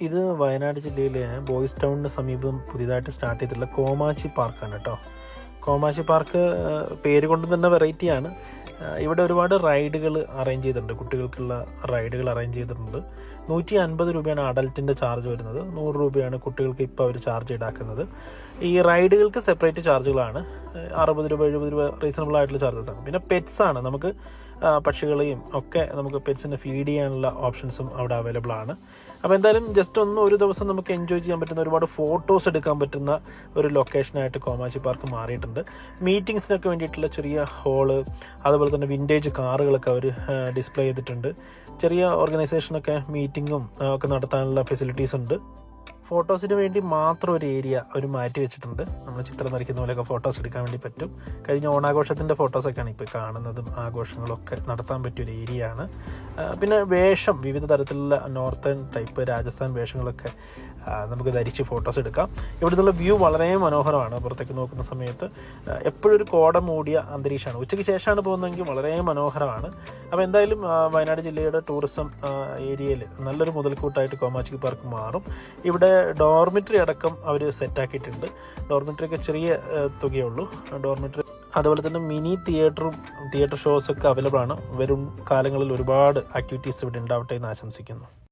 ഇത് വയനാട് ജില്ലയിലെ ബോയ്സ് ടൗണിന് സമീപം പുതിയതായിട്ട് സ്റ്റാർട്ട് ചെയ്തിട്ടുള്ള കോമാച്ചി പാർക്കാണ് കേട്ടോ. കോമാച്ചി പാർക്ക് പേര് കൊണ്ട് തന്നെ വെറൈറ്റിയാണ്. ഇവിടെ ഒരുപാട് റൈഡുകൾ അറേഞ്ച് ചെയ്തിട്ടുണ്ട്, കുട്ടികൾക്കുള്ള റൈഡുകൾ അറേഞ്ച് ചെയ്തിട്ടുണ്ട്. 150 രൂപയാണ് അഡൽറ്റിൻ്റെ ചാർജ് വരുന്നത്, 100 രൂപയാണ് കുട്ടികൾക്ക് ഇപ്പോൾ അവർ ചാർജ് ഈടാക്കുന്നത്. ഈ റൈഡുകൾക്ക് സെപ്പറേറ്റ് ചാർജുകളാണ്, 60 രൂപ 70 രൂപ റീസണബിൾ ആയിട്ടുള്ള ചാർജസ് ആണ്. പിന്നെ പെറ്റ്സ് ആണ്, നമുക്ക് പക്ഷികളെയും ഒക്കെ നമുക്ക് പെറ്റ്സിനെ ഫീഡ് ചെയ്യാനുള്ള ഓപ്ഷൻസും അവിടെ അവൈലബിൾ ആണ്. അപ്പോൾ എന്തായാലും ജസ്റ്റ് ഒരു ദിവസം നമുക്ക് എൻജോയ് ചെയ്യാൻ പറ്റുന്ന, ഒരുപാട് ഫോട്ടോസ് എടുക്കാൻ പറ്റുന്ന ഒരു ലൊക്കേഷനായിട്ട് കോമാച്ചി പാർക്ക് മാറിയിട്ടുണ്ട്. മീറ്റിംഗ്സിനൊക്കെ വേണ്ടിയിട്ടുള്ള ചെറിയ ഹോള്, അതുപോലെ തന്നെ വിൻറ്റേജ് കാറുകളൊക്കെ അവർ ഡിസ്പ്ലേ ചെയ്തിട്ടുണ്ട്. ചെറിയ ഓർഗനൈസേഷനൊക്കെ മീറ്റിങ്ങും ഒക്കെ നടത്താനുള്ള ഫെസിലിറ്റീസ് ഉണ്ട്. ഫോട്ടോസിന് വേണ്ടി മാത്രം ഒരു ഏരിയ അവർ മാറ്റി വെച്ചിട്ടുണ്ട്. നമ്മൾ ചിത്രം വരയ്ക്കുന്ന പോലെയൊക്കെ ഫോട്ടോസ് എടുക്കാൻ വേണ്ടി പറ്റും. കഴിഞ്ഞ ഓണാഘോഷത്തിൻ്റെ ഫോട്ടോസൊക്കെയാണ് ഇപ്പോൾ കാണുന്നതും. ആഘോഷങ്ങളൊക്കെ നടത്താൻ പറ്റിയൊരു ഏരിയ ആണ്. പിന്നെ വേഷം, വിവിധ തരത്തിലുള്ള നോർത്തേൺ ടൈപ്പ് രാജസ്ഥാൻ വേഷങ്ങളൊക്കെ നമുക്ക് ധരിച്ച് ഫോട്ടോസ് എടുക്കാം. ഇവിടുന്നുള്ള വ്യൂ വളരെ മനോഹരമാണ്. പുറത്തേക്ക് നോക്കുന്ന സമയത്ത് എപ്പോഴും ഒരു കോട മൂടിയ അന്തരീക്ഷമാണ്. ഉച്ചയ്ക്ക് ശേഷമാണ് പോകുന്നതെങ്കിൽ വളരെ മനോഹരമാണ്. അപ്പോൾ എന്തായാലും വയനാട് ജില്ലയുടെ ടൂറിസം ഏരിയയിൽ നല്ലൊരു മുതൽക്കൂട്ടായിട്ട് കോമാച്ചി പാർക്ക് മാറും. ഇവിടെ ഡോർമിറ്ററി അടക്കം അവർ സെറ്റാക്കിയിട്ടുണ്ട്. ഡോർമിറ്ററിയൊക്കെ ചെറിയ തുകയേ ഉള്ളൂ ഡോർമിറ്ററി. അതുപോലെ തന്നെ മിനി തിയേറ്റർ ഷോസൊക്കെ അവൈലബിൾ ആണ്. വരും കാലങ്ങളിൽ ഒരുപാട് ആക്ടിവിറ്റീസ് ഇവിടെ ഉണ്ടാവട്ടെ എന്ന് ആശംസിക്കുന്നു.